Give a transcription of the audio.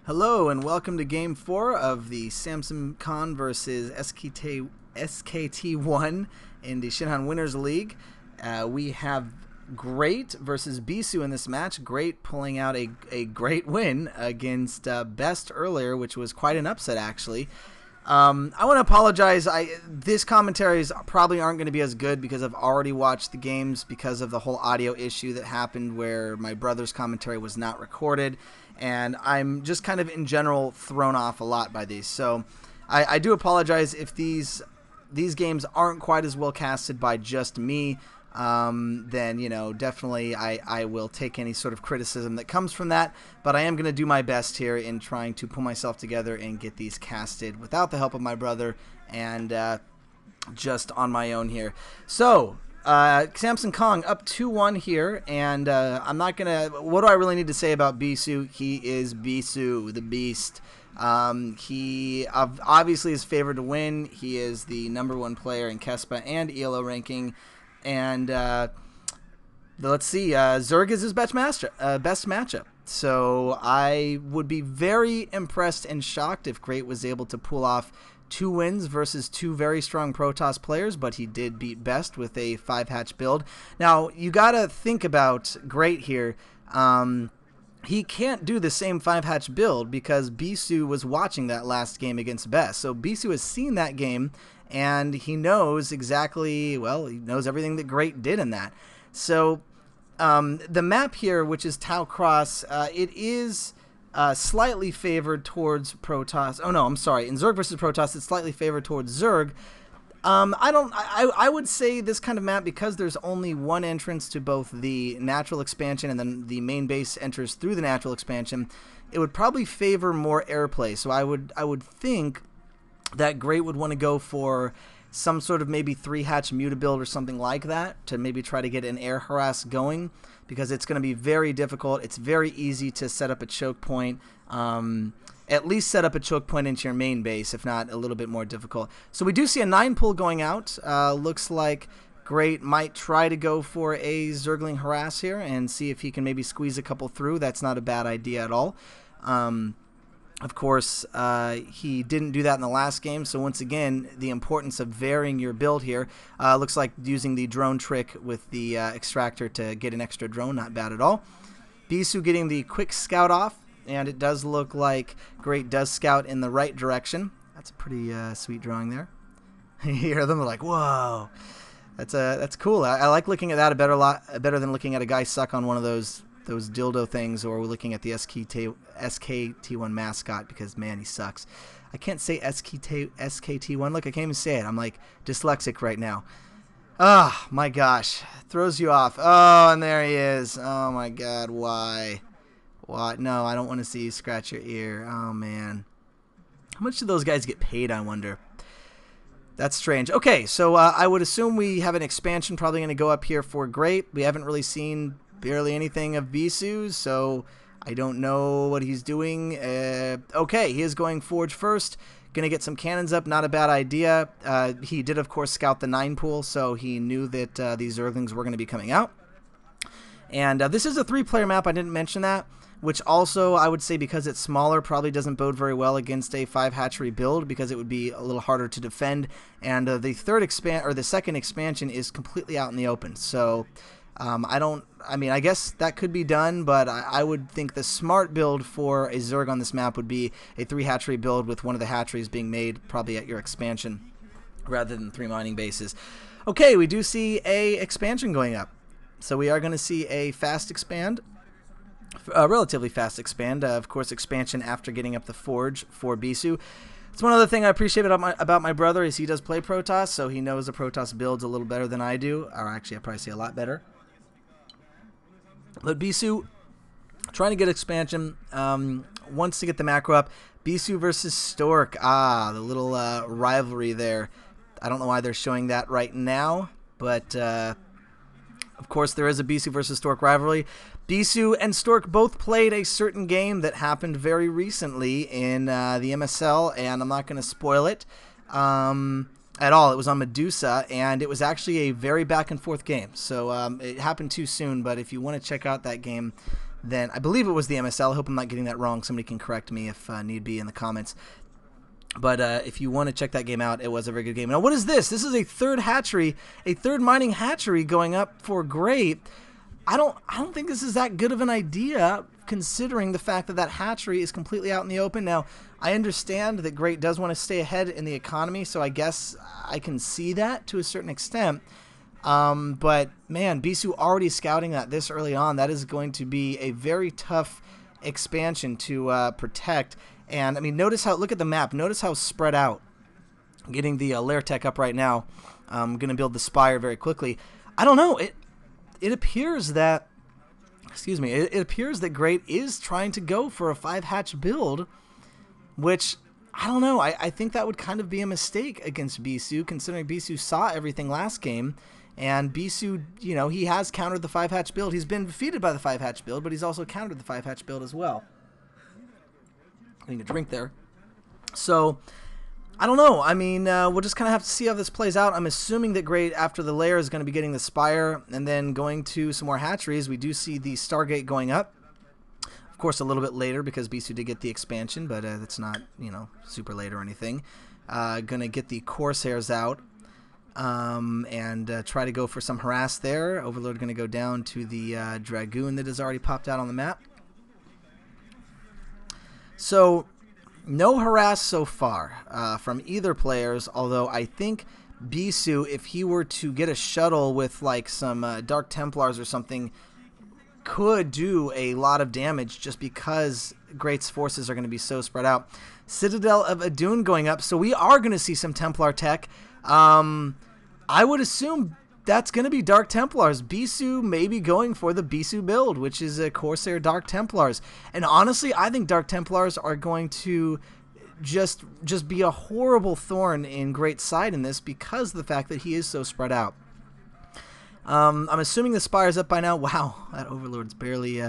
Hello and welcome to Game 4 of the Shinhan versus SKT1 in the Shinhan Winners League. We have Great versus Bisu in this match. Great pulling out a great win against Best earlier, which was quite an upset actually. I want to apologize. This commentaries probably aren't going to be as good because I've already watched the games because of the whole audio issue that happened where my brother's commentary was not recorded, and I'm just kind of in general thrown off a lot by these. So I do apologize if these games aren't quite as well casted by just me. Then, you know, definitely I will take any sort of criticism that comes from that, but I am going to do my best here in trying to pull myself together and get these casted without the help of my brother and just on my own here. So, Samson Kong up 2-1 here, and I'm not going to... What do I really need to say about Bisu? He is Bisu, the beast. He obviously is favored to win. He is the #1 player in Kespa and ELO ranking. And let's see, Zerg is his best matchup. So I would be very impressed and shocked if Great was able to pull off 2 wins versus 2 very strong Protoss players, but he did beat Best with a 5-hatch build. Now, you got to think about Great here. He can't do the same 5-hatch build because Bisu was watching that last game against Best. So Bisu has seen that game, and he knows exactly, well, he knows everything that Great did in that. So the map here, which is Tau Cross, it is slightly favored towards Protoss. Oh, no, I'm sorry. In Zerg versus Protoss, it's slightly favored towards Zerg. I would say this kind of map, because there's only one entrance to both the natural expansion and then the main base enters through the natural expansion, it would probably favor more airplay. So I would think that Great would want to go for some sort of maybe 3-hatch muta-build or something like that to maybe try to get an air harass going, because it's going to be very difficult. It's very easy to set up a choke point, at least set up a choke point into your main base, if not a little bit more difficult. So we do see a 9 pull going out. Looks like Great might try to go for a Zergling harass here and see if he can maybe squeeze a couple through. That's not a bad idea at all. Of course, he didn't do that in the last game, so once again, the importance of varying your build here. Looks like using the drone trick with the extractor to get an extra drone, not bad at all. Bisu getting the quick scout off, and it does look like Great does scout in the right direction. That's a pretty sweet drawing there. You hear them, they're like, whoa. That's cool. I like looking at that better than looking at a guy suck on one of those dildo things, or we're looking at the SKT1 mascot, because man, he sucks. I can't say SKT1. Look, I can't even say it. I'm like dyslexic right now. Oh my gosh, throws you off. Oh, and there he is. Oh my god, why? What? No, I don't want to see you scratch your ear. Oh man, how much do those guys get paid, I wonder? That's strange. Okay, so I would assume we have an expansion probably going to go up here for Great. We haven't really seen barely anything of Bisu, so I don't know what he's doing. Okay, he is going Forge first. Going to get some cannons up, not a bad idea. He did, of course, scout the 9 pool, so he knew that these Zerglings were going to be coming out. And this is a 3-player map, I didn't mention that, which also, I would say, because it's smaller, probably doesn't bode very well against a 5-hatchery build, because it would be a little harder to defend. And the second expansion is completely out in the open, so I guess that could be done, but I would think the smart build for a Zerg on this map would be a 3-hatchery build with one of the hatcheries being made probably at your expansion rather than 3 mining bases. Okay, we do see a expansion going up. So we are going to see a fast expand, a relatively fast expand. Of course, expansion after getting up the Forge for Bisu. It's one other thing I appreciate about my brother is he does play Protoss, so he knows the Protoss builds a little better than I do, or actually I probably say a lot better. But Bisu, trying to get expansion, wants to get the macro up. Bisu versus Stork. Ah, the little rivalry there. I don't know why they're showing that right now, but of course there is a Bisu versus Stork rivalry. Bisu and Stork both played a certain game that happened very recently in the MSL, and I'm not going to spoil it at all. It was on Medusa, and it was actually a very back-and-forth game. So it happened too soon, but if you want to check out that game, then I believe it was the MSL. I hope I'm not getting that wrong. Somebody can correct me if need be in the comments. But if you want to check that game out, it was a very good game. Now, what is this? This is a third hatchery, a third mining hatchery going up for Great. I don't think this is that good of an idea, considering the fact that that hatchery is completely out in the open. Now, I understand that Great does want to stay ahead in the economy, so I guess I can see that to a certain extent. But, man, Bisu already scouting that this early on. That is going to be a very tough expansion to protect. And, I mean, notice how, look at the map. Notice how spread out. I'm getting the Lair Tech up right now. I'm going to build the Spire very quickly. I don't know. It appears that, excuse me, it appears that Great is trying to go for a 5-hatch build, which, I don't know. I think that would kind of be a mistake against Bisu, considering Bisu saw everything last game. And Bisu, you know, he has countered the 5-hatch build. He's been defeated by the 5-hatch build, but he's also countered the 5-hatch build as well. I need a drink there. So, I don't know. I mean, we'll just kind of have to see how this plays out. I'm assuming that Great, after the Lair, is going to be getting the Spire and then going to some more hatcheries. We do see the Stargate going up. Of course, a little bit later because Bisu did get the expansion, but that's not, you know, super late or anything. Going to get the Corsairs out and try to go for some harass there. Overlord going to go down to the Dragoon that has already popped out on the map. So, no harass so far from either players, although I think Bisu, if he were to get a shuttle with like some Dark Templars or something, could do a lot of damage just because Great's forces are going to be so spread out. Citadel of Adun going up, so we are going to see some Templar tech. I would assume that's going to be Dark Templars. Bisu may be going for the Bisu build, which is a Corsair Dark Templars. And honestly, I think Dark Templars are going to just be a horrible thorn in Great's side in this because of the fact that he is so spread out. I'm assuming the Spire's up by now. Wow, that Overlord's barely